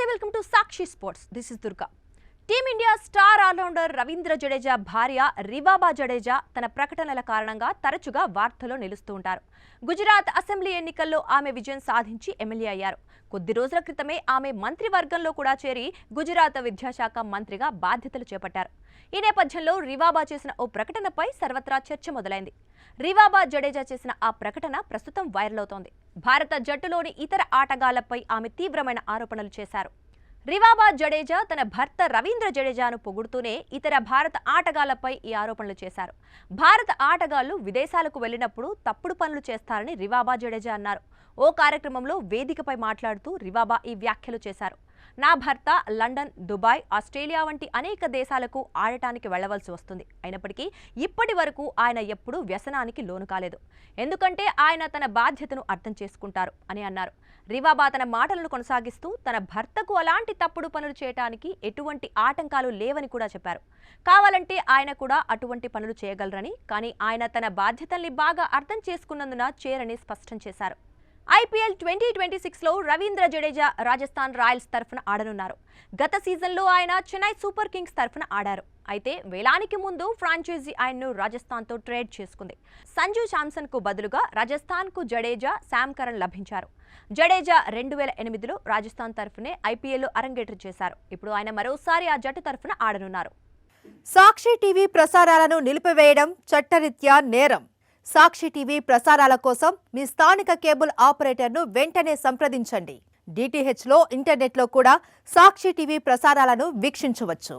Namaste, welcome to Sakshi Sports. This is Durga. Team India star allrounder Ravindra Jadeja భార్య రివాబా జడేజా తన ప్రకటనల కారణంగా తరచుగా వార్తల్లో నిలుస్తూ ఉంటారు. గుజరాత్ అసెంబ్లీ ఎన్నికల్లో ఆమె విజయం సాధించి ఎమ్మెల్యే అయ్యారు. కొద్ది రోజుల క్రితమే ఆమె మంత్రివర్గంలో కూడా చేరి గుజరాత్ విద్యాశాఖ మంత్రిగా బాధ్యతలు చేపట్టారు. ఈ నేపథ్యంలో రివాబా చేసిన ఓ ప్రకటనపై సర్వత్రా చర్చ మొదలైంది. రివాబా జడేజా చేసిన ఆ ప్రకటన ప్రస్తుతం వైరల్ అవుతోంది. భారత జట్టులోని ఇతర ఆటగాళ్లపై ఆమె తీవ్రమైన ఆరోపణలు చేశారు. రివాబా జడేజా తన భర్త రవీంద్ర జడేజాను పొగుడుతూనే ఇతర భారత ఆటగాళ్లపై ఈ ఆరోపణలు చేశారు. భారత ఆటగాళ్లు విదేశాలకు వెళ్లినప్పుడు తప్పుడు పనులు చేస్తారని రివాబా జడేజా అన్నారు. ఓ కార్యక్రమంలో వేదికపై మాట్లాడుతూ రివాబా ఈ వ్యాఖ్యలు చేశారు. నా భర్త లండన్, దుబాయ్, ఆస్ట్రేలియా వంటి అనేక దేశాలకు ఆడటానికి వెళ్లవలసి వస్తుంది. అయినప్పటికీ ఇప్పటి వరకు ఆయన ఎప్పుడూ వ్యసనానికి లోను కాలేదు. ఎందుకంటే ఆయన తన బాధ్యతను అర్థం చేసుకుంటారు అని అన్నారు. రివాబా తన మాటలను కొనసాగిస్తూ తన భర్తకు అలాంటి తప్పుడు పనులు చేయడానికి ఎటువంటి ఆటంకాలు లేవని కూడా చెప్పారు. కావాలంటే ఆయన కూడా అటువంటి పనులు చేయగలరని, కానీ ఆయన తన బాధ్యతల్ని బాగా అర్థం చేసుకున్నందున చేరని స్పష్టం చేశారు. ఐపీఎల్ 2026లో రవీంద్ర జడేజా రాజస్థాన్ రాయల్స్ తరఫున ఆడనున్నారు. గత సీజన్లో ఆయన చెన్నై సూపర్ కింగ్స్ తరఫున ఆడారు. అయితే వేలానికి ముందు ఫ్రాంచైజీ ఆయన్ను రాజస్థాన్తో ట్రేడ్ చేసుకుంది. సంజు శాంసన్కు బదులుగా రాజస్థాన్కు జడేజా, శామ్ కరణ్ లభించారు. జడేజా 2008లో రాజస్థాన్ తరఫునే ఐపీఎల్లో అరంగేట్రం చేశారు. ఇప్పుడు ఆయన మరోసారి ఆ జట్టు తరఫున ఆడనున్నారు. సాక్షి టీవీ ప్రసారాలను నిలిపివేయడం చట్టరీత్యా నేరం. సాక్షి టీవీ ప్రసారాల కోసం మీ స్థానిక కేబుల్ ఆపరేటర్ను వెంటనే సంప్రదించండి. డిటిహెచ్లో, ఇంటర్నెట్లో కూడా సాక్షి టీవీ ప్రసారాలను వీక్షించవచ్చు.